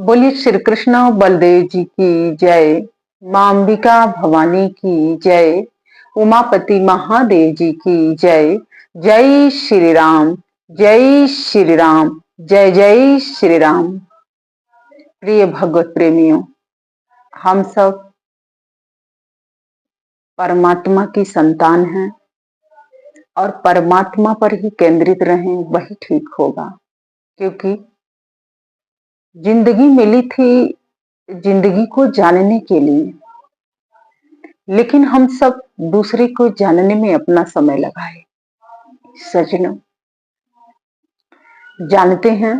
बोलिए श्री कृष्ण बलदेव जी की जय। मां अंबिका भवानी की जय। उमापति महादेव जी की जय। जय श्री राम, जय श्री राम, जय जय श्री राम। प्रिय भगवत प्रेमियों, हम सब परमात्मा की संतान हैं और परमात्मा पर ही केंद्रित रहें, वही ठीक होगा। क्योंकि जिंदगी मिली थी जिंदगी को जानने के लिए, लेकिन हम सब दूसरे को जानने में अपना समय लगाए। सज्जनों, जानते हैं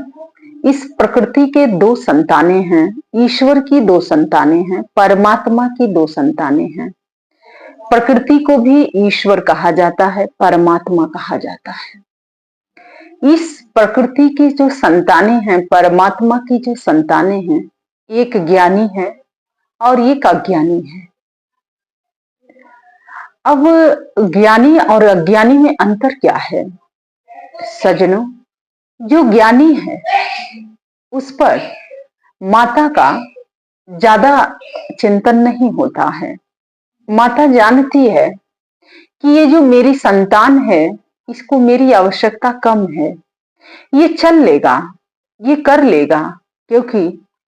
इस प्रकृति के दो संतानें हैं, ईश्वर की दो संतानें हैं, परमात्मा की दो संतानें हैं। प्रकृति को भी ईश्वर कहा जाता है, परमात्मा कहा जाता है। इस प्रकृति की जो संतानें हैं, परमात्मा की जो संतानें हैं, एक ज्ञानी है और एक अज्ञानी है। अब ज्ञानी और अज्ञानी में अंतर क्या है? सज्जनों, जो ज्ञानी है उस पर माता का ज्यादा चिंतन नहीं होता है। माता जानती है कि ये जो मेरी संतान है, इसको मेरी आवश्यकता कम है, ये चल लेगा, ये कर लेगा, क्योंकि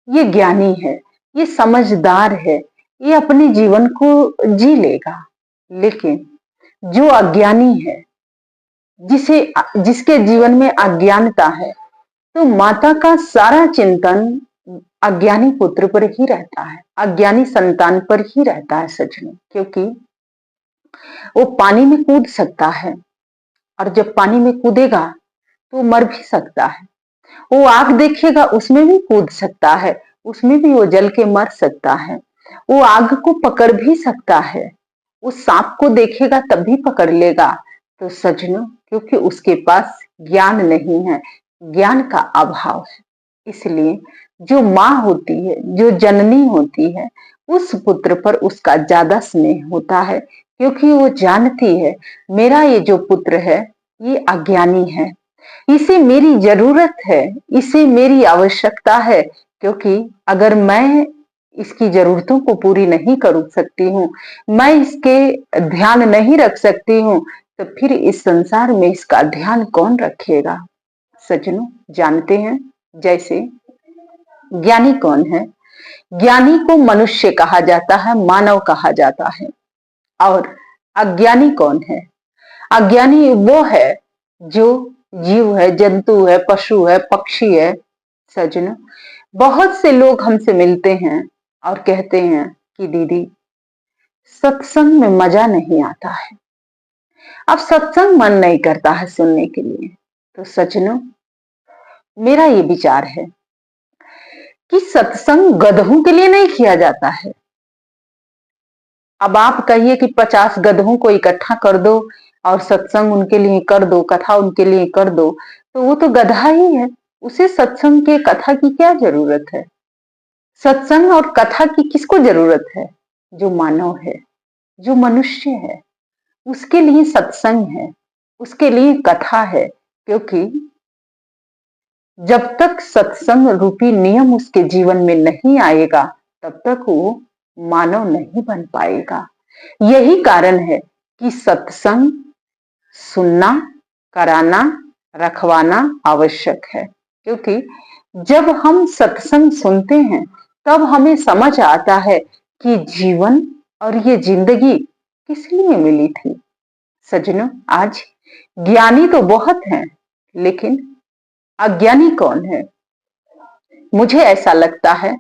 ये ज्ञानी है, ये समझदार है, ये अपने जीवन को जी लेगा। लेकिन जो अज्ञानी है, जिसके जीवन में अज्ञानता है, तो माता का सारा चिंतन अज्ञानी पुत्र पर ही रहता है, अज्ञानी संतान पर ही रहता है। सच में, क्योंकि वो पानी में कूद सकता है और जब पानी में कूदेगा तो मर भी सकता है। वो आग देखेगा, उसमें भी कूद सकता है, उसमें भी वो जल के मर सकता है। वो आग को पकड़ भी सकता है, उस सांप को देखेगा तब भी पकड़ लेगा। तो सज्जनों, क्योंकि उसके पास ज्ञान नहीं है, ज्ञान का अभाव है। इसलिए जो माँ होती है, जो जननी होती है, उस पुत्र पर उसका ज्यादा स्नेह होता है, क्योंकि वो जानती है मेरा ये जो पुत्र है ये अज्ञानी है, इसे मेरी जरूरत है, इसे मेरी आवश्यकता है। क्योंकि अगर मैं इसकी जरूरतों को पूरी नहीं कर सकती हूँ, मैं इसके ध्यान नहीं रख सकती हूँ, तो फिर इस संसार में इसका ध्यान कौन रखेगा? सज्जनों, जानते हैं जैसे ज्ञानी कौन है? ज्ञानी को मनुष्य कहा जाता है, मानव कहा जाता है। और अज्ञानी कौन है? अज्ञानी वो है जो जीव है, जंतु है, पशु है, पक्षी है। सज्जनों, बहुत से लोग हमसे मिलते हैं और कहते हैं कि दीदी, सत्संग में मजा नहीं आता है, अब सत्संग मन नहीं करता है सुनने के लिए। तो सज्जनों, मेरा ये विचार है कि सत्संग गधों के लिए नहीं किया जाता है। अब आप कहिए कि 50 गधों को इकट्ठा कर दो और सत्संग उनके लिए कर दो, कथा उनके लिए कर दो, तो वो तो गधा ही है, उसे सत्संग के कथा की क्या जरूरत है? सत्संग और कथा की किसको जरूरत है? जो मानव है, जो मनुष्य है, उसके लिए सत्संग है, उसके लिए कथा है। क्योंकि जब तक सत्संग रूपी नियम उसके जीवन में नहीं आएगा, तब तक वो मानव नहीं बन पाएगा। यही कारण है कि सत्संग सुनना, कराना, रखवाना आवश्यक है। क्योंकि जब हम सत्संग सुनते हैं, तब हमें समझ आता है कि जीवन और ये जिंदगी किस लिए मिली थी। सज्जनों, आज ज्ञानी तो बहुत हैं, लेकिन अज्ञानी कौन है? मुझे ऐसा लगता है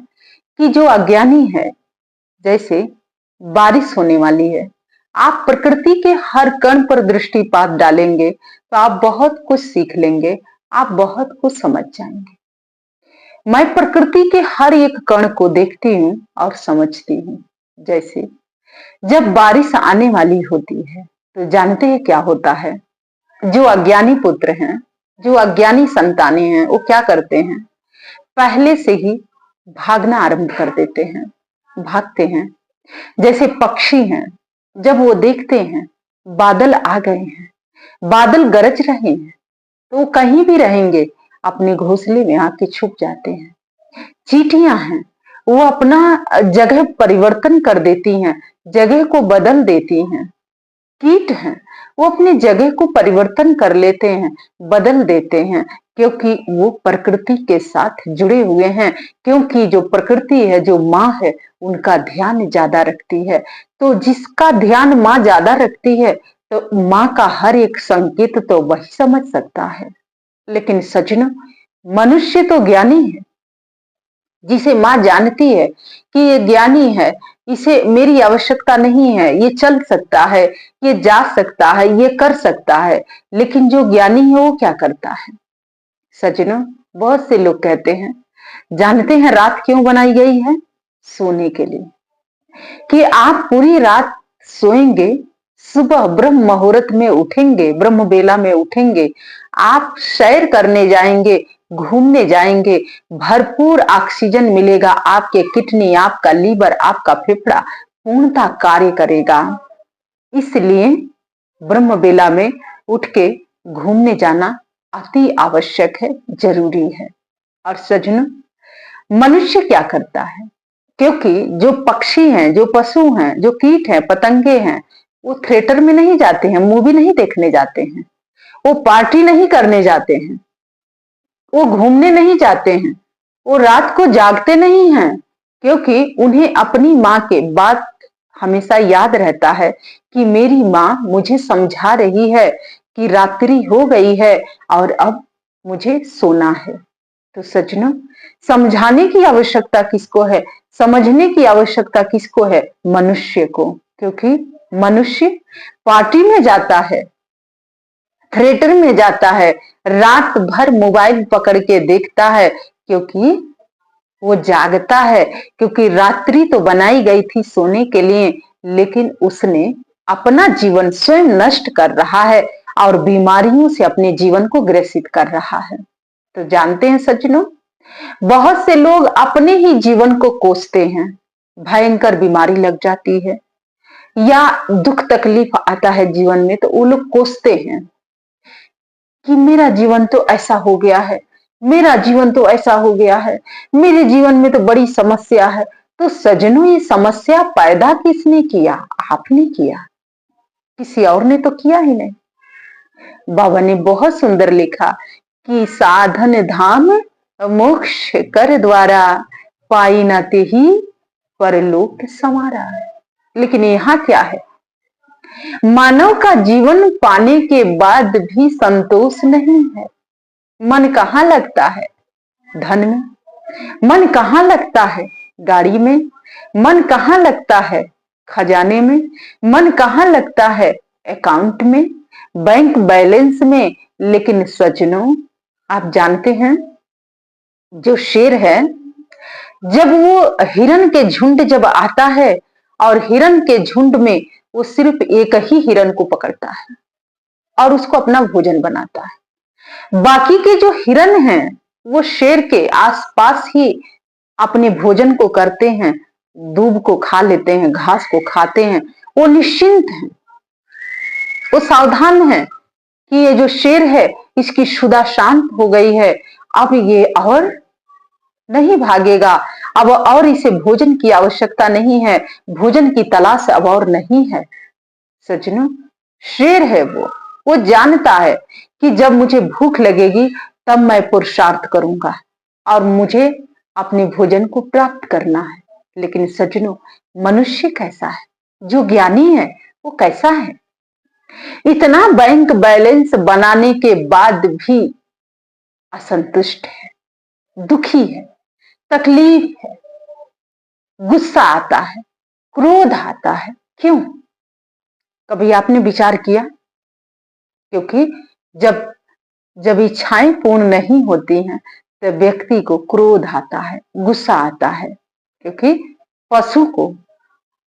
कि जो अज्ञानी है, जैसे बारिश होने वाली है, आप प्रकृति के हर कण पर दृष्टिपात डालेंगे तो आप बहुत कुछ सीख लेंगे, आप बहुत कुछ समझ जाएंगे। मैं प्रकृति के हर एक कण को देखती हूँ और समझती हूँ। जैसे जब बारिश आने वाली होती है, तो जानते हैं क्या होता है? जो अज्ञानी पुत्र हैं, जो अज्ञानी संतानें हैं, वो क्या करते हैं? पहले से ही भागना आरंभ कर देते हैं, भागते हैं। जैसे पक्षी हैं, जब वो देखते हैं बादल आ गए हैं, बादल गरज रहे हैं, तो वो कहीं भी रहेंगे, अपने घोंसले में आके छुप जाते हैं। चींटियां हैं, वो अपना जगह परिवर्तन कर देती हैं, जगह को बदल देती हैं। कीट हैं, वो अपनी जगह को परिवर्तन कर लेते हैं, बदल देते हैं, क्योंकि वो प्रकृति के साथ जुड़े हुए हैं। क्योंकि जो प्रकृति है, जो माँ है, उनका ध्यान ज्यादा रखती है। तो जिसका ध्यान माँ ज्यादा रखती है, तो माँ का हर एक संकेत तो वही समझ सकता है। लेकिन सज्जनों, मनुष्य तो ज्ञानी है, जिसे माँ जानती है कि ये ज्ञानी है, इसे मेरी आवश्यकता नहीं है, ये चल सकता है, ये जा सकता है, ये कर सकता है। लेकिन जो ज्ञानी है वो क्या करता है? सज्जनों, बहुत से लोग कहते हैं, जानते हैं रात क्यों बनाई गई है? सोने के लिए। कि आप पूरी रात सोएंगे, सुबह ब्रह्म मुहूर्त में उठेंगे, ब्रह्म बेला में उठेंगे, आप सैर करने जाएंगे, घूमने जाएंगे, भरपूर ऑक्सीजन मिलेगा, आपके किडनी, आपका लीवर, आपका फेफड़ा पूर्णतः कार्य करेगा। इसलिए ब्रह्म बेला में उठ के घूमने जाना अति आवश्यक है, जरूरी है। और सज्जनों, मनुष्य क्या करता है? क्योंकि जो पक्षी हैं, जो पशु हैं, जो कीट हैं, पतंगे हैं, वो थिएटर में नहीं जाते हैं, मूवी नहीं देखने जाते हैं, वो पार्टी नहीं करने जाते हैं, वो घूमने नहीं जाते हैं, वो रात को जागते नहीं हैं, क्योंकि उन्हें अपनी माँ के बात हमेशा याद रहता है कि मेरी माँ मुझे समझा रही है कि रात्रि हो गई है और अब मुझे सोना है। तो सज्जनों, समझाने की आवश्यकता किसको है? समझने की आवश्यकता किसको है? मनुष्य को। क्योंकि मनुष्य पार्टी में जाता है, थिएटर में जाता है, रात भर मोबाइल पकड़ के देखता है, क्योंकि वो जागता है। क्योंकि रात्रि तो बनाई गई थी सोने के लिए, लेकिन उसने अपना जीवन स्वयं नष्ट कर रहा है और बीमारियों से अपने जीवन को ग्रसित कर रहा है। तो जानते हैं सज्जनों, बहुत से लोग अपने ही जीवन को कोसते हैं, भयंकर बीमारी लग जाती है या दुख तकलीफ आता है जीवन में, तो वो लोग कोसते हैं कि मेरा जीवन तो ऐसा हो गया है, मेरा जीवन तो ऐसा हो गया है, मेरे जीवन में तो बड़ी समस्या है। तो सज्जनों, ये समस्या पैदा किसने किया? आपने किया, किसी और ने तो किया ही नहीं। बाबा ने बहुत सुंदर लिखा कि साधन धाम मोक्ष कर द्वारा, पाई न तेहि परलोक समारा। लेकिन यहाँ क्या है? मानव का जीवन पाने के बाद भी संतोष नहीं है। मन कहाँ लगता है? धन में। मन कहाँ लगता है? गाड़ी में। मन कहाँ लगता है? खजाने में। मन कहाँ लगता है? अकाउंट में, बैंक बैलेंस में। लेकिन सज्जनों, आप जानते हैं, जो शेर है, जब वो हिरन के झुंड जब आता है और हिरन के झुंड में वो सिर्फ एक ही हिरन को पकड़ता है और उसको अपना भोजन बनाता है। बाकी के जो हिरन हैं, वो शेर के आसपास ही अपने भोजन को करते हैं, दूब को खा लेते हैं, घास को खाते हैं। वो निश्चिंत हैं, वो सावधान हैं कि ये जो शेर है, इसकी क्षुधा शांत हो गई है, अब ये और नहीं भागेगा, अब और इसे भोजन की आवश्यकता नहीं है, भोजन की तलाश अब और नहीं है। सज्जनों, शेर है वो जानता है कि जब मुझे भूख लगेगी तब मैं पुरुषार्थ करूंगा और मुझे अपने भोजन को प्राप्त करना है। लेकिन सज्जनों, मनुष्य कैसा है? जो ज्ञानी है वो कैसा है? इतना बैंक बैलेंस बनाने के बाद भी असंतुष्ट है, दुखी है, तकलीफ है, गुस्सा आता है, क्रोध आता है। क्यों? कभी आपने विचार किया? क्योंकि जब जब इच्छाएं पूर्ण नहीं होती हैं, तो व्यक्ति को क्रोध आता है, गुस्सा आता है। क्योंकि पशु को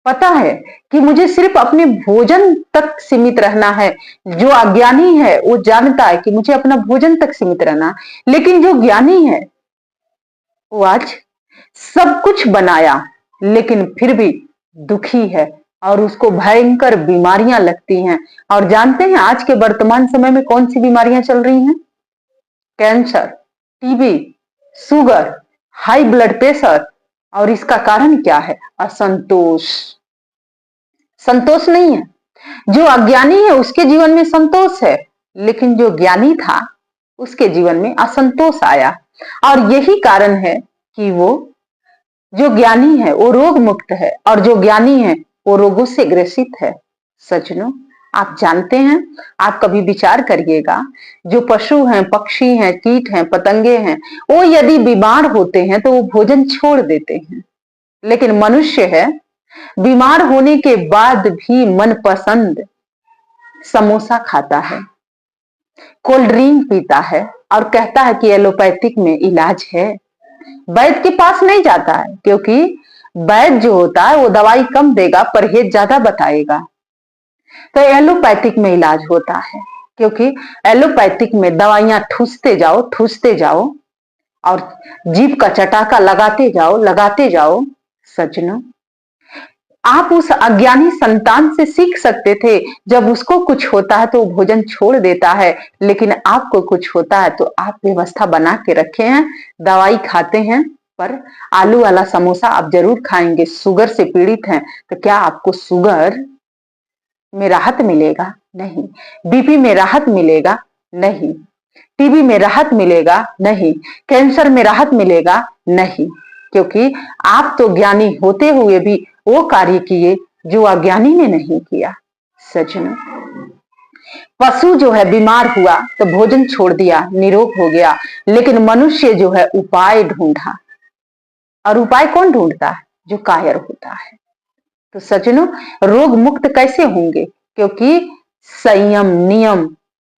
पता है कि मुझे सिर्फ अपने भोजन तक सीमित रहना है। जो अज्ञानी है वो जानता है कि मुझे अपना भोजन तक सीमित रहना है। लेकिन जो ज्ञानी है, वो आज सब कुछ बनाया लेकिन फिर भी दुखी है और उसको भयंकर बीमारियां लगती हैं। और जानते हैं आज के वर्तमान समय में कौन सी बीमारियां चल रही हैं? Cancer, TB, sugar, high blood pressure. और इसका कारण क्या है? असंतोष। संतोष नहीं है। जो अज्ञानी है उसके जीवन में संतोष है, लेकिन जो ज्ञानी था उसके जीवन में असंतोष आया। और यही कारण है कि वो जो ज्ञानी है वो रोग मुक्त है, और जो ज्ञानी है वो रोगों से ग्रसित है। सज्जनों, आप जानते हैं, आप कभी विचार करिएगा, जो पशु हैं, पक्षी हैं, कीट हैं, पतंगे हैं, वो यदि बीमार होते हैं तो वो भोजन छोड़ देते हैं। लेकिन मनुष्य है, बीमार होने के बाद भी मनपसंद समोसा खाता है, कोल्ड ड्रिंक पीता है, और कहता है कि एलोपैथिक में इलाज है। वैद्य के पास नहीं जाता है, क्योंकि वैद्य जो होता है वो दवाई कम देगा, परहेज ज्यादा बताएगा। तो एलोपैथिक में इलाज होता है, क्योंकि एलोपैथिक में दवाइयां ठूसते जाओ और जीभ का चटाका लगाते जाओ। सज्जनों, आप उस अज्ञानी संतान से सीख सकते थे, जब उसको कुछ होता है तो वो भोजन छोड़ देता है, लेकिन आपको कुछ होता है तो आप व्यवस्था बना के रखे हैं, दवाई खाते हैं, पर आलू वाला समोसा आप जरूर खाएंगे। शुगर से पीड़ित हैं तो क्या आपको शुगर में राहत मिलेगा? नहीं। बीपी में राहत मिलेगा? नहीं। टीबी में राहत मिलेगा? नहीं। कैंसर में राहत मिलेगा? नहीं। क्योंकि आप तो ज्ञानी होते हुए भी वो कार्य किए जो अज्ञानी ने नहीं किया। सज्जनों, पशु जो है बीमार हुआ तो भोजन छोड़ दिया, निरोग हो गया, लेकिन मनुष्य जो है उपाय ढूंढा। और उपाय कौन ढूंढता है? जो कायर होता है। तो सज्जनों, रोग मुक्त कैसे होंगे? क्योंकि संयम नियम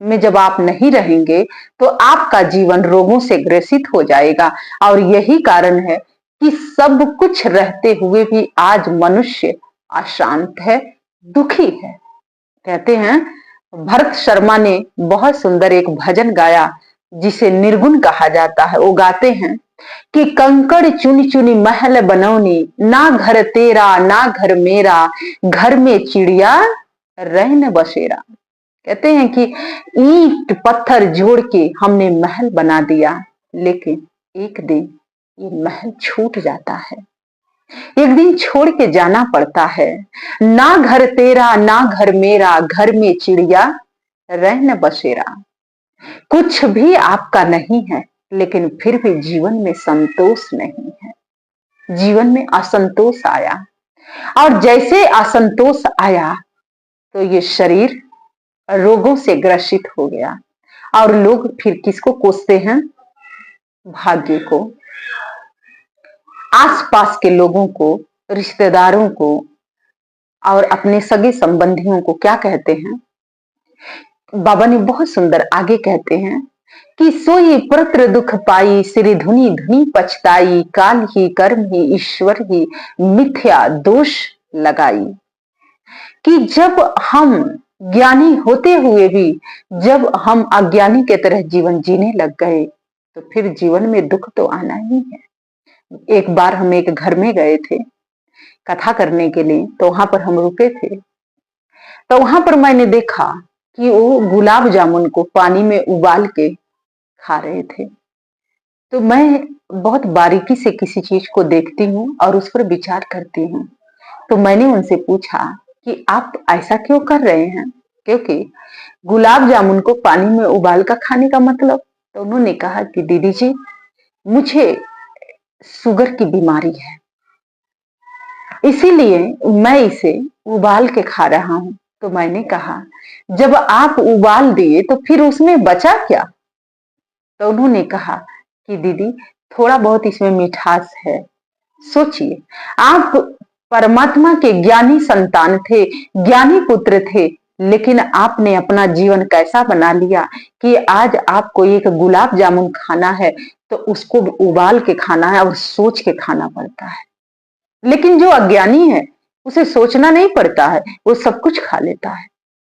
में जब आप नहीं रहेंगे तो आपका जीवन रोगों से ग्रसित हो जाएगा। और यही कारण है कि सब कुछ रहते हुए भी आज मनुष्य अशांत है, दुखी है। कहते हैं, भरत शर्मा ने बहुत सुंदर एक भजन गाया जिसे निर्गुण कहा जाता है। वो गाते हैं कि कंकड़ चुनी चुनी महल बनौनी, ना घर तेरा ना घर मेरा, घर में चिड़िया रहन बसेरा। कहते हैं कि ईंट पत्थर जोड़ के हमने महल बना दिया, लेकिन एक दिन ये महल छूट जाता है, एक दिन छोड़ के जाना पड़ता है। ना घर तेरा ना घर मेरा, घर में चिड़िया रहन बसेरा। कुछ भी आपका नहीं है, लेकिन फिर भी जीवन में संतोष नहीं है, जीवन में असंतोष आया। और जैसे असंतोष आया तो ये शरीर रोगों से ग्रसित हो गया। और लोग फिर किसको कोसते हैं? भाग्य को, आसपास के लोगों को, रिश्तेदारों को, और अपने सगे संबंधियों को क्या कहते हैं? बाबा ने बहुत सुंदर आगे कहते हैं कि सोई प्रत्र दुख पाई, श्री धुनी धुनी पछताई, काल ही कर्म ही ईश्वर ही मिथ्या दोष लगाई। कि जब हम ज्ञानी होते हुए भी जब हम अज्ञानी के तरह जीवन जीने लग गए तो फिर जीवन में दुख तो आना ही है। एक बार हम एक घर में गए थे कथा करने के लिए, तो वहां पर हम रुके थे। तो वहां पर मैंने देखा कि वो गुलाब जामुन को पानी में उबाल के खा रहे थे। तो मैं बहुत बारीकी से किसी चीज को देखती हूँ और उस पर विचार करती हूँ। तो मैंने उनसे पूछा कि आप ऐसा क्यों कर रहे हैं? क्योंकि गुलाब जामुन को पानी में उबाल कर खाने का मतलब? तो उन्होंने कहा कि दीदी जी, मुझे शुगर की बीमारी है, इसीलिए मैं इसे उबाल के खा रहा हूं। तो मैंने कहा, जब आप उबाल दिए तो फिर उसमें बचा क्या? तो उन्होंने कहा कि दीदी, थोड़ा बहुत इसमें मिठास है। सोचिए, आप परमात्मा के ज्ञानी संतान थे, ज्ञानी पुत्र थे, लेकिन आपने अपना जीवन कैसा बना लिया कि आज आपको एक गुलाब जामुन खाना है तो उसको उबाल के खाना है और सोच के खाना पड़ता है। लेकिन जो अज्ञानी है उसे सोचना नहीं पड़ता है, वो सब कुछ खा लेता है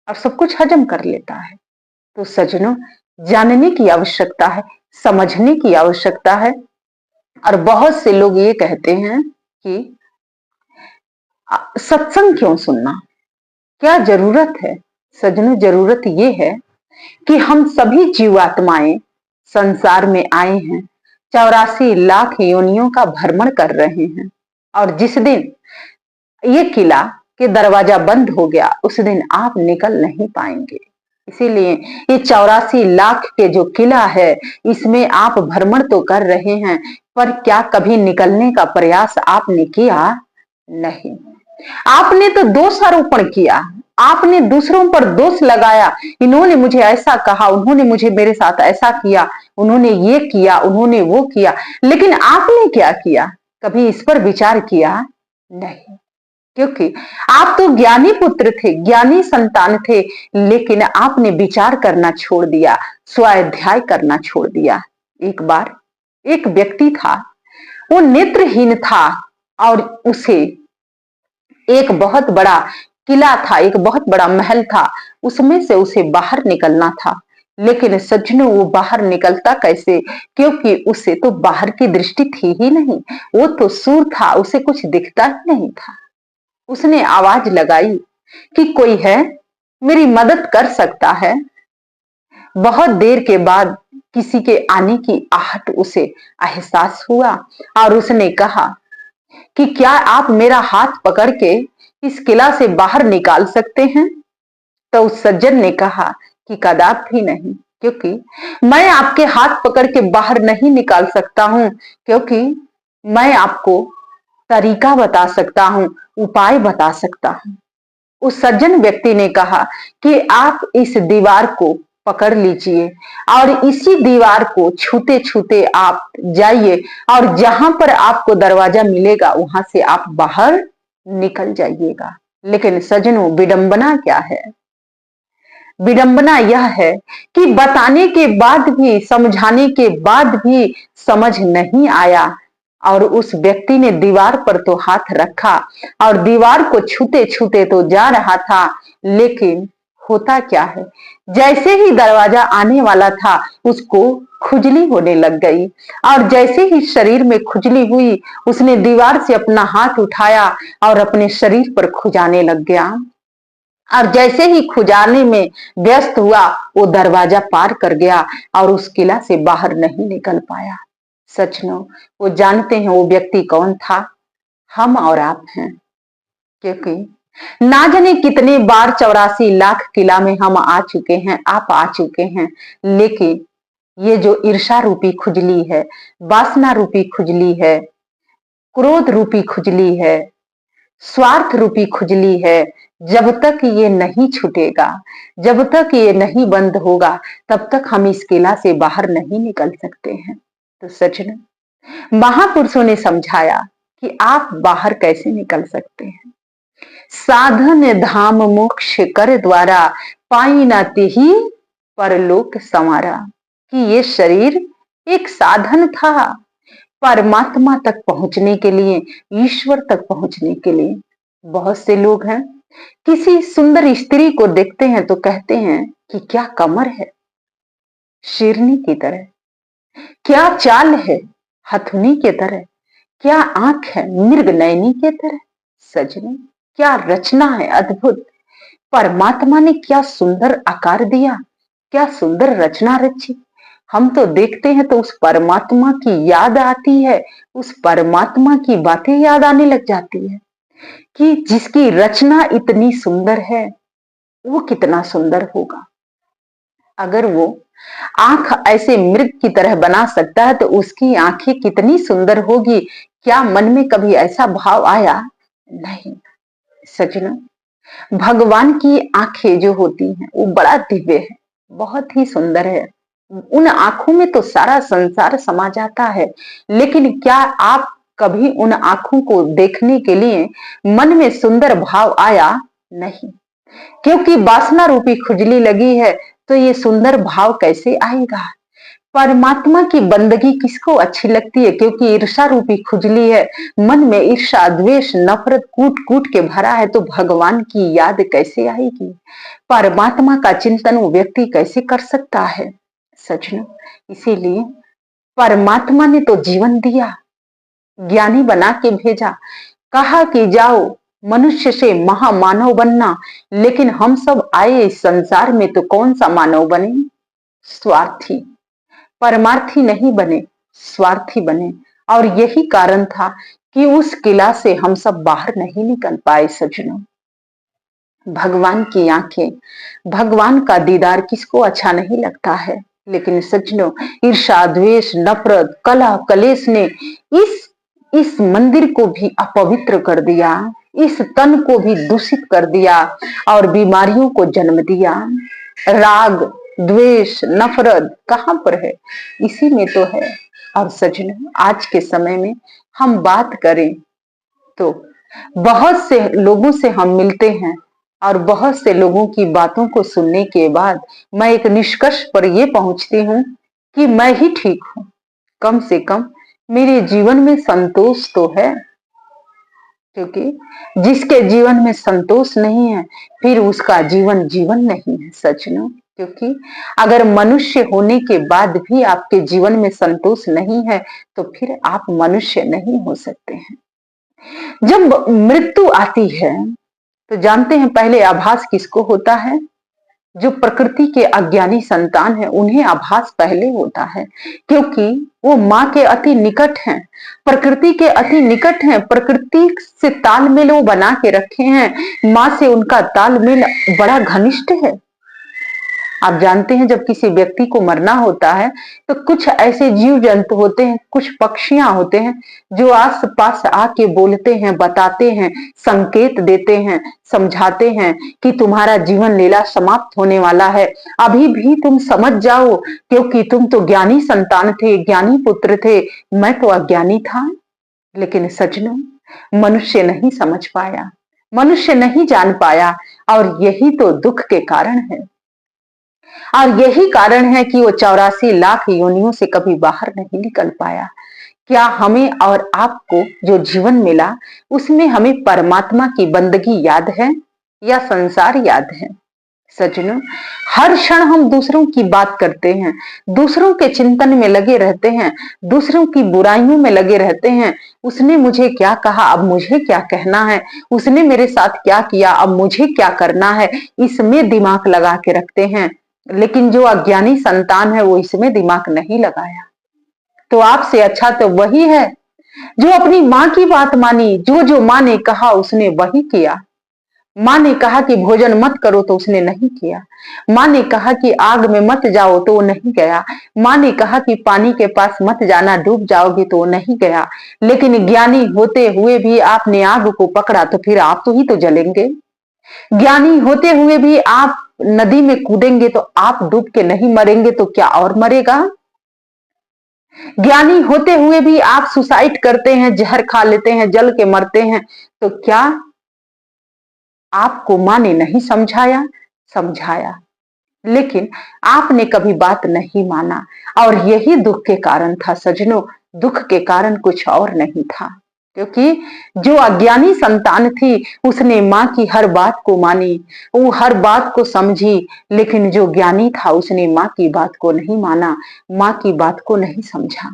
और सब कुछ हजम कर लेता है। तो सज्जनों, जानने की आवश्यकता है, समझने की आवश्यकता है। और बहुत से लोग ये कहते हैं कि सत्संग क्यों सुनना, क्या जरूरत है? सज्जनों, जरूरत ये है कि हम सभी जीवात्माएं संसार में आए हैं 84 लाख योनियों का भ्रमण कर रहे हैं, और जिस दिन ये किला के दरवाजा बंद हो गया उस दिन आप निकल नहीं पाएंगे। इसीलिए ये 84 लाख के जो किला है इसमें आप भ्रमण तो कर रहे हैं, पर क्या कभी निकलने का प्रयास आपने किया? नहीं। आपने तो दोषारोपण किया, आपने दूसरों पर दोष लगाया, इन्होंने मुझे ऐसा कहा, उन्होंने मुझे मेरे साथ ऐसा किया, उन्होंने ये किया, उन्होंने वो किया, लेकिन आपने क्या किया? कभी इस पर विचार किया? नहीं। क्योंकि आप तो ज्ञानी पुत्र थे, ज्ञानी संतान थे, लेकिन आपने विचार करना छोड़ दिया, स्वाध्याय करना छोड़ दिया। एक बार एक व्यक्ति था, वो नेत्रहीन था और उसे एक बहुत बड़ा किला था, एक बहुत बड़ा महल था, उसमें से उसे बाहर निकलना था। लेकिन सज्जनों वो बाहर निकलता कैसे? क्योंकि उसे तो बाहर की दृष्टि थी ही नहीं, वो तो सूर था, उसे कुछ दिखता ही नहीं था। उसने आवाज लगाई कि कोई है, मेरी मदद कर सकता है। बहुत देर के बाद किसी के आने की आहट उसे एहसास हुआ और उसने कहा कि क्या आप मेरा हाथ पकड़ के इस किला से बाहर निकाल सकते हैं? तो उस सज्जन ने कहा कि कदापि नहीं, क्योंकि मैं आपके हाथ पकड़ के बाहर नहीं निकाल सकता हूं, क्योंकि मैं आपको तरीका बता सकता हूं, उपाय बता सकता हूं। उस सज्जन व्यक्ति ने कहा कि आप इस दीवार को पकड़ लीजिए और इसी दीवार को छूते छूते आप जाइए और जहां पर आपको दरवाजा मिलेगा वहां से आप बाहर निकल जाइएगा। लेकिन सज्जनों, विडंबना क्या है? विडंबना यह है कि बताने के बाद भी, समझाने के बाद भी समझ नहीं आया और उस व्यक्ति ने दीवार पर तो हाथ रखा और दीवार को छूते छूते तो जा रहा था, लेकिन होता क्या है, जैसे ही दरवाजा आने वाला था उसको खुजली होने लग गई और जैसे ही शरीर में खुजली हुई उसने दीवार से अपना हाथ उठाया और अपने शरीर पर खुजाने लग गया और जैसे ही खुजाने में व्यस्त हुआ वो दरवाजा पार कर गया और उस किला से बाहर नहीं निकल पाया। सचनो, वो जानते हैं वो व्यक्ति कौन था? हम और आप हैं। क्योंकि ना जाने कितने बार 84 लाख किला में हम आ चुके हैं, आप आ चुके हैं, लेकिन ये जो ईर्षा रूपी खुजली है, वासना रूपी खुजली है, क्रोध रूपी खुजली है, स्वार्थ रूपी खुजली है, जब तक ये नहीं छूटेगा, जब तक ये नहीं बंद होगा, तब तक हम इस किला से बाहर नहीं निकल सकते हैं। तो सज्जनों, महापुरुषों ने समझाया कि आप बाहर कैसे निकल सकते हैं। साधन धाम मोक्ष कर द्वारा, पाई ना तिहि परलोक संवारा। कि ये शरीर एक साधन था परमात्मा तक पहुंचने के लिए, ईश्वर तक पहुंचने के लिए। बहुत से लोग हैं, किसी सुंदर स्त्री को देखते हैं तो कहते हैं कि क्या कमर है शेरनी की तरह, क्या चाल है हथुनी के तरह, क्या आंख है मृग नयनी के तरह। सजनी, क्या रचना है अद्भुत, परमात्मा ने क्या सुंदर आकार दिया, क्या सुंदर रचना रची। हम तो देखते हैं तो उस परमात्मा की याद आती है, उस परमात्मा की बातें याद आने लग जाती है कि जिसकी रचना इतनी सुंदर है वो कितना सुंदर होगा। अगर वो आंख ऐसे मृग की तरह बना सकता है तो उसकी आंखें कितनी सुंदर होगी। क्या मन में कभी ऐसा भाव आया? नहीं। सज्जनों, भगवान की आंखें जो होती हैं वो बड़ा दिव्य है, बहुत ही सुंदर है। उन आंखों में तो सारा संसार समा जाता है, लेकिन क्या आप कभी उन आंखों को देखने के लिए मन में सुंदर भाव आया? नहीं, क्योंकि वासना रूपी खुजली लगी है तो ये सुंदर भाव कैसे आएगा। परमात्मा की बंदगी किसको अच्छी लगती है? क्योंकि ईर्षा रूपी खुजली है, मन में ईर्षा द्वेष नफरत कूट कूट के भरा है, तो भगवान की याद कैसे आएगी? परमात्मा का चिंतन वो व्यक्ति कैसे कर सकता है? सजनों, इसीलिए परमात्मा ने तो जीवन दिया, ज्ञानी बना के भेजा, कहा कि जाओ मनुष्य से महामानव बनना, लेकिन हम सब आए इस संसार में तो कौन सा मानव बने? स्वार्थी, परमार्थी नहीं बने, स्वार्थी बने। और यही कारण था कि उस किला से हम सब बाहर नहीं निकल पाए सज्जनों। भगवान की आंखें, भगवान का दीदार किसको अच्छा नहीं लगता है, लेकिन सज्जनों ईर्ष्या, द्वेष, नफरत, कलह, कलेश ने इस मंदिर को भी अपवित्र कर दिया, इस तन को भी दूषित कर दिया और बीमारियों को जन्म दिया। राग, द्वेष, नफरत कहां पर है? इसी में तो है। और सज्जनों आज के समय में हम बात करें तो बहुत से लोगों से हम मिलते हैं और बहुत से लोगों की बातों को सुनने के बाद मैं एक निष्कर्ष पर यह पहुंचती हूं कि मैं ही ठीक हूं। कम से कम मेरे जीवन में संतोष तो है, क्योंकि जिसके जीवन में संतोष नहीं है फिर उसका जीवन जीवन नहीं है सज्जनों। क्योंकि अगर मनुष्य होने के बाद भी आपके जीवन में संतोष नहीं है तो फिर आप मनुष्य नहीं हो सकते हैं। जब मृत्यु आती है तो जानते हैं पहले आभास किसको होता है? जो प्रकृति के अज्ञानी संतान है उन्हें आभास पहले होता है, क्योंकि वो माँ के अति निकट हैं, प्रकृति के अति निकट हैं, प्रकृति से तालमेल वो बना के रखे हैं, माँ से उनका तालमेल बड़ा घनिष्ठ है। आप जानते हैं जब किसी व्यक्ति को मरना होता है तो कुछ ऐसे जीव जंतु होते हैं, कुछ पक्षियां होते हैं जो आस पास आके बोलते हैं, बताते हैं, संकेत देते हैं, समझाते हैं कि तुम्हारा जीवन लीला समाप्त होने वाला है, अभी भी तुम समझ जाओ, क्योंकि तुम तो ज्ञानी संतान थे, ज्ञानी पुत्र थे, मैं तो अज्ञानी था। लेकिन सज्जनों मनुष्य नहीं समझ पाया, मनुष्य नहीं जान पाया और यही तो दुख के कारण है। और यही कारण है कि वो 84 लाख योनियों से कभी बाहर नहीं निकल पाया। क्या हमें और आपको जो जीवन मिला उसमें हमें परमात्मा की बंदगी याद है या संसार याद है? सज्जनों हर क्षण हम दूसरों की बात करते हैं, दूसरों के चिंतन में लगे रहते हैं, दूसरों की बुराइयों में लगे रहते हैं। उसने मुझे क्या कहा, अब मुझे क्या कहना है, उसने मेरे साथ क्या किया, अब मुझे क्या करना है, इसमें दिमाग लगा के रखते हैं। लेकिन जो अज्ञानी संतान है वो इसमें दिमाग नहीं लगाया। तो आपसे अच्छा तो वही है जो अपनी माँ की बात मानी, जो जो माँ ने कहा उसने वही किया। माँ ने कहा कि भोजन मत करो तो उसने नहीं किया, माँ ने कहा कि आग में मत जाओ तो वो नहीं गया, माँ ने कहा कि पानी के पास मत जाना डूब जाओगे तो वो नहीं गया। लेकिन ज्ञानी होते हुए भी आपने आग को पकड़ा तो फिर आप तो ही तो जलेंगे। ज्ञानी होते हुए भी आप नदी में कूदेंगे तो आप डूब के नहीं मरेंगे तो क्या और मरेगा? ज्ञानी होते हुए भी आप सुसाइड करते हैं, जहर खा लेते हैं, जल के मरते हैं, तो क्या आपको मां ने नहीं समझाया? समझाया, लेकिन आपने कभी बात नहीं माना और यही दुख के कारण था सज्जनों। दुख के कारण कुछ और नहीं था, क्योंकि जो अज्ञानी संतान थी उसने माँ की हर बात को मानी, वो हर बात को समझी, लेकिन जो ज्ञानी था उसने माँ की बात को नहीं माना, माँ की बात को नहीं समझा।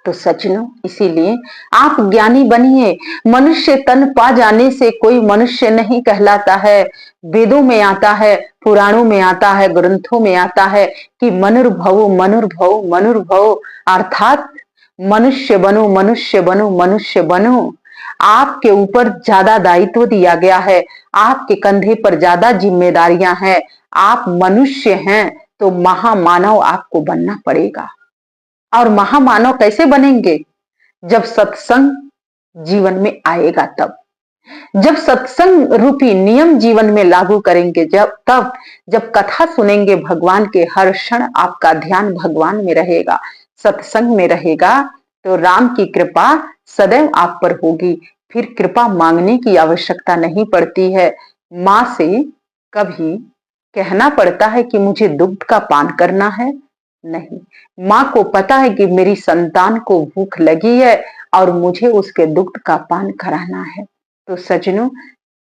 तो सज्जनों इसीलिए आप ज्ञानी बनिए। मनुष्य तन पा जाने से कोई मनुष्य नहीं कहलाता है। वेदों में आता है, पुराणों में आता है, ग्रंथों में आता है कि मनुर्भव मनुर्भव मनुर्भव, अर्थात मनुष्य बनो मनुष्य बनो मनुष्य बनो। आपके ऊपर ज्यादा दायित्व दिया गया है, आपके कंधे पर ज्यादा जिम्मेदारियां हैं, आप मनुष्य हैं तो महामानव आपको बनना पड़ेगा। और महामानव कैसे बनेंगे? जब सत्संग जीवन में आएगा तब, जब सत्संग रूपी नियम जीवन में लागू करेंगे, जब कथा सुनेंगे भगवान के, हर क्षण आपका ध्यान भगवान में रहेगा, सत्संग में रहेगा, तो राम की कृपा सदैव आप पर होगी। फिर कृपा मांगने की आवश्यकता नहीं पड़ती है। माँ से कभी कहना पड़ता है कि मुझे दुग्ध का पान करना है? नहीं, माँ को पता है कि मेरी संतान को भूख लगी है और मुझे उसके दुग्ध का पान कराना है। तो सज्जनों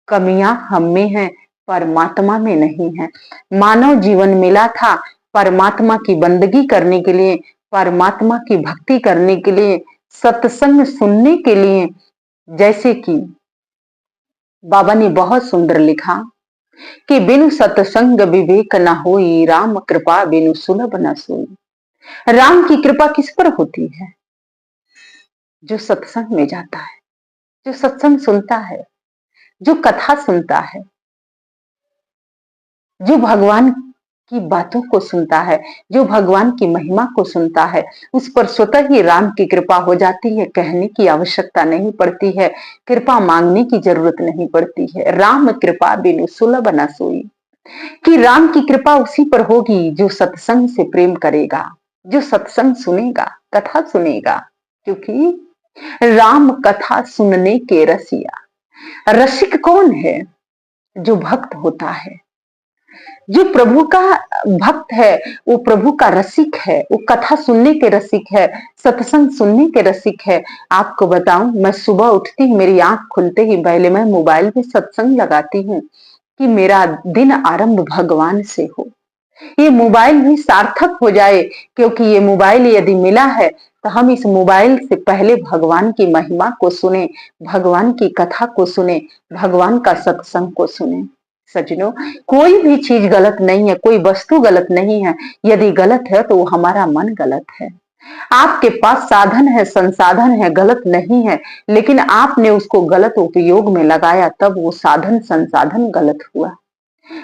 कमियां हम में हैं, परमात्मा में नहीं है। मानव जीवन मिला था परमात्मा की बंदगी करने के लिए, परमात्मा की भक्ति करने के लिए, सत्संग सुनने के लिए। जैसे कि बाबा ने बहुत सुंदर लिखा कि बिनु सत्संग विवेक न होई, राम कृपा बिनु सुलभ न सोई। राम की कृपा किस पर होती है? जो सत्संग में जाता है, जो सत्संग सुनता है, जो कथा सुनता है, जो भगवान की बातों को सुनता है, जो भगवान की महिमा को सुनता है, उस पर स्वतः ही राम की कृपा हो जाती है। कहने की आवश्यकता नहीं पड़ती है, कृपा मांगने की जरूरत नहीं पड़ती है। राम कृपा बिनु सुलभ न सोई, कि राम की कृपा उसी पर होगी जो सत्संग से प्रेम करेगा, जो सत्संग सुनेगा, कथा सुनेगा। क्योंकि राम कथा सुनने के रसिया। रसिक कौन है? जो भक्त होता है, जो प्रभु का भक्त है, वो प्रभु का रसिक है, वो कथा सुनने के रसिक है, सत्संग सुनने के रसिक है। आपको बताऊं, मैं सुबह उठती हूँ, मेरी आंख खुलते ही पहले मैं मोबाइल में सत्संग लगाती हूँ कि मेरा दिन आरंभ भगवान से हो, ये मोबाइल भी सार्थक हो जाए। क्योंकि ये मोबाइल यदि मिला है तो हम इस मोबाइल से पहले भगवान की महिमा को सुने, भगवान की कथा को सुने, भगवान का सत्संग को सुने। सज्जनों, कोई भी चीज गलत नहीं है, कोई वस्तु गलत नहीं है। यदि गलत है तो वो हमारा मन गलत है। आपके पास साधन है, संसाधन है, गलत नहीं है, लेकिन आपने उसको गलत उपयोग में लगाया, तब वो साधन संसाधन गलत हुआ।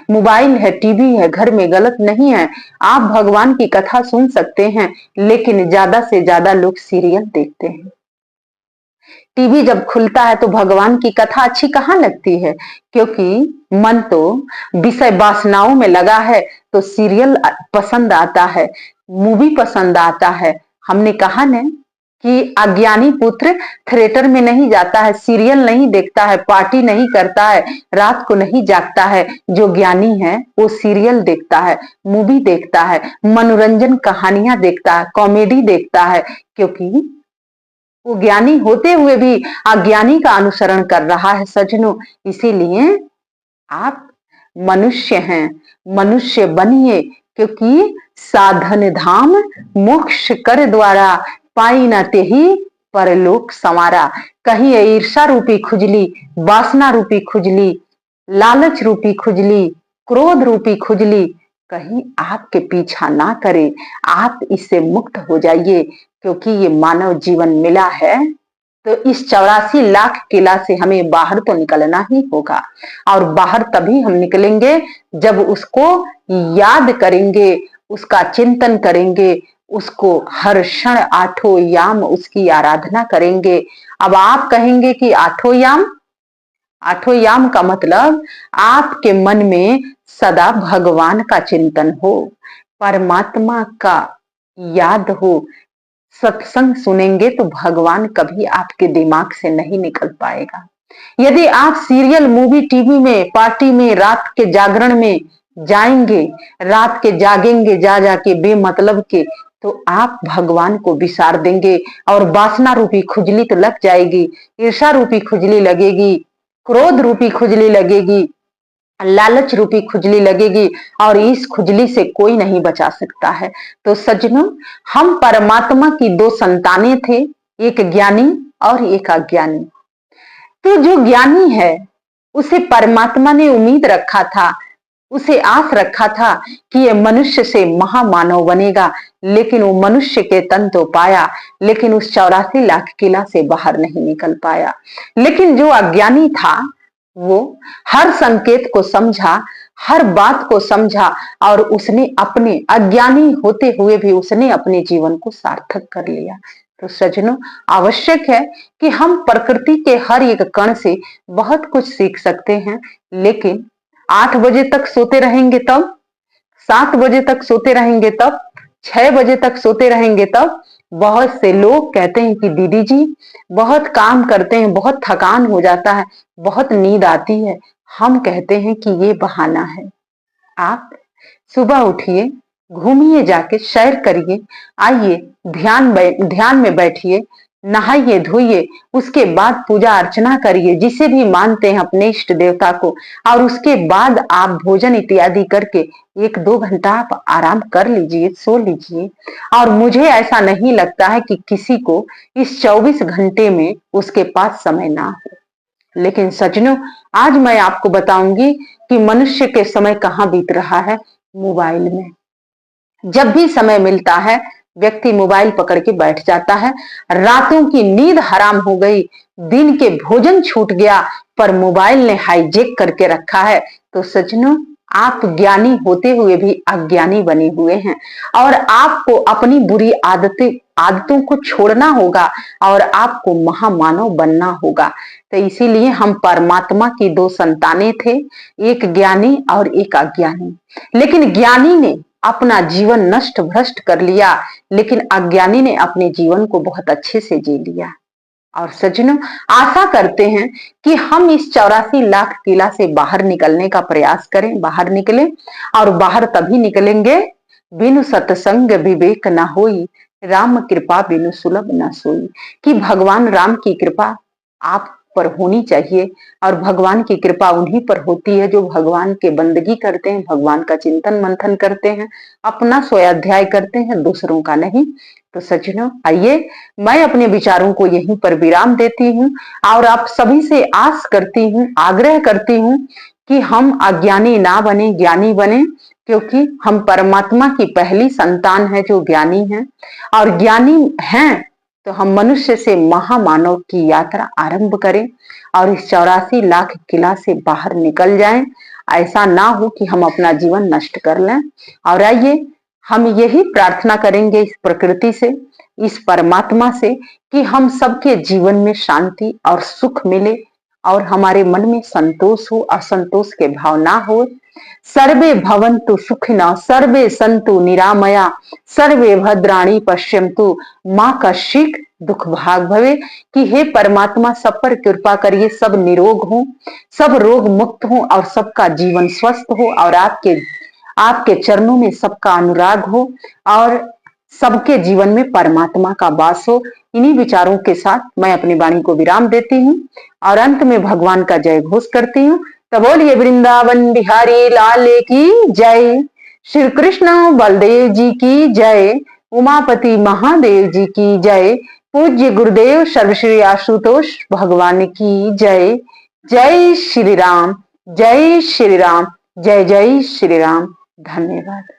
मोबाइल है, टीवी है, घर में, गलत नहीं है। आप भगवान की कथा सुन सकते हैं, लेकिन ज्यादा से ज्यादा लोग सीरियल देखते हैं। टीवी जब खुलता है तो भगवान की कथा अच्छी कहाँ लगती है? क्योंकि मन तो विषय वासनाओं में लगा है, तो सीरियल पसंद आता है, मूवी पसंद आता है। हमने कहा न कि अज्ञानी पुत्र थिएटर में नहीं जाता है, सीरियल नहीं देखता है, पार्टी नहीं करता है, रात को नहीं जागता है। जो ज्ञानी है वो सीरियल देखता है, मूवी देखता है, मनोरंजन कहानियां देखता है, कॉमेडी देखता है। क्योंकि वो ज्ञानी होते हुए भी अज्ञानी का अनुसरण कर रहा है। सज्जनों, इसीलिए आप मनुष्य हैं, मनुष्य बनिए, क्योंकि साधन धाम मोक्ष कर द्वारा, पाई न तेहि परलोक समारा। कहीं ईर्षा रूपी खुजली, वासना रूपी खुजली, लालच रूपी खुजली, क्रोध रूपी खुजली कहीं आपके पीछा ना करे। आप इससे मुक्त हो जाइए, क्योंकि ये मानव जीवन मिला है तो इस 84 लाख किला से हमें बाहर तो निकलना ही होगा। और बाहर तभी हम निकलेंगे जब उसको याद करेंगे, उसका चिंतन करेंगे, उसको हर क्षण आठों याम उसकी आराधना करेंगे। अब आप कहेंगे कि आठों याम, आठों याम का मतलब आपके मन में सदा भगवान का चिंतन हो, परमात्मा का याद हो। सत्संग सुनेंगे तो भगवान कभी आपके दिमाग से नहीं निकल पाएगा। यदि आप सीरियल, मूवी, टीवी में, पार्टी में, रात के जागरण में जाएंगे, रात के जागेंगे जा जाके बेमतलब के, तो आप भगवान को विसार देंगे। और वासना रूपी खुजली तो लग जाएगी, ईर्षा रूपी खुजली लगेगी, क्रोध रूपी खुजली लगेगी, लालच रूपी खुजली लगेगी, और इस खुजली से कोई नहीं बचा सकता है। तो सज्जनों, हम परमात्मा की दो संतानें थे, एक ज्ञानी और एक अज्ञानी। तो जो ज्ञानी है उसे परमात्मा ने उम्मीद रखा था, उसे आस रखा था कि ये मनुष्य से महामानव बनेगा, लेकिन वो मनुष्य के तन तो पाया, लेकिन उस 84 लाख किला से बाहर नहीं निकल पाया। लेकिन जो अज्ञानी था वो हर संकेत को समझा, हर बात को समझा, और उसने अपने अज्ञानी होते हुए भी उसने अपने जीवन को सार्थक कर लिया। तो सज्जनों, आवश्यक है कि हम प्रकृति के हर एक कण से बहुत कुछ सीख सकते हैं, लेकिन 8 बजे तक सोते रहेंगे तब, 7 बजे तक सोते रहेंगे तब, 6 बजे तक सोते रहेंगे तब। बहुत से लोग कहते हैं कि दीदी जी बहुत काम करते हैं, बहुत थकान हो जाता है, बहुत नींद आती है। हम कहते हैं कि ये बहाना है। आप सुबह उठिए, घूमिए, जाके सैर करिए, आइए ध्यान में बैठिए, नहाइए धोइए, उसके बाद पूजा अर्चना करिए जिसे भी मानते हैं अपने इष्ट देवता को, और उसके बाद आप भोजन इत्यादि करके 1-2 घंटा आप आराम कर लीजिए, सो लीजिए। और मुझे ऐसा नहीं लगता है कि किसी को इस 24 घंटे में उसके पास समय ना हो। लेकिन सज्जनों, आज मैं आपको बताऊंगी कि मनुष्य के समय कहाँ बीत रहा है। मोबाइल में। जब भी समय मिलता है व्यक्ति मोबाइल पकड़ के बैठ जाता है, रातों की नींद हराम हो गई, दिन के भोजन छूट गया, पर मोबाइल ने हाईजेक करके रखा है। तो सज्जनों, आप ज्ञानी होते हुए भी अज्ञानी बने हुए हैं और आपको अपनी बुरी आदतों को छोड़ना होगा और आपको महामानव बनना होगा। तो इसीलिए हम परमात्मा की दो संतानें थे, एक ज्ञानी और एक अज्ञानी। लेकिन ज्ञानी ने अपना जीवन नष्ट भ्रष्ट कर लिया, लेकिन अज्ञानी ने अपने जीवन को बहुत अच्छे से जी लिया। और सज्जनों, आशा करते हैं कि हम इस 84 लाख किला से बाहर निकलने का प्रयास करें, बाहर निकले। और बाहर तभी निकलेंगे, बिनु सत्संग विवेक न होई, राम कृपा बिनु सुलभ न सोई। कि भगवान राम की कृपा आप पर होनी चाहिए और भगवान की कृपा उन्हीं पर होती है जो भगवान के बंदगी करते हैं, भगवान का चिंतन मंथन करते हैं, अपना स्वाध्याय करते हैं, दूसरों का नहीं। तो सज्जनों, आइए मैं अपने विचारों को यहीं पर विराम देती हूँ और आप सभी से आस करती हूँ, आग्रह करती हूँ कि हम अज्ञानी ना बने, ज्ञानी बने, क्योंकि हम परमात्मा की पहली संतान है जो ज्ञानी है। और ज्ञानी हैं तो हम मनुष्य से महामानव की यात्रा आरंभ करें और इस 84 लाख किला से बाहर निकल जाएं। ऐसा ना हो कि हम अपना जीवन नष्ट कर लें। और आइए हम यही प्रार्थना करेंगे इस प्रकृति से, इस परमात्मा से, कि हम सबके जीवन में शांति और सुख मिले और हमारे मन में संतोष हो, असंतोष के भाव ना हो। सर्वे भवन्तु सुखिनः, सर्वे सन्तु निरामया, सर्वे भद्राणि पश्यन्तु, माँ कश्चित् दुख भाग भवे। कि हे परमात्मा, सब पर कृपा करिए, सब निरोग हो, सब रोग मुक्त हो और सबका जीवन स्वस्थ हो और आपके चरणों में सबका अनुराग हो और सबके जीवन में परमात्मा का वास हो। इन्हीं विचारों के साथ मैं अपनी वाणी को विराम देती हूँ और अंत में भगवान का जय घोष करती हूँ। तो बोलिए वृंदावन बिहारी लाल की जय, श्री कृष्ण बलदेव जी की जय, उमापति महादेव जी की जय, पूज्य गुरुदेव सर्वश्री आशुतोष भगवान की जय। जय श्री राम, जय श्री राम, जय जय श्री राम। धन्यवाद।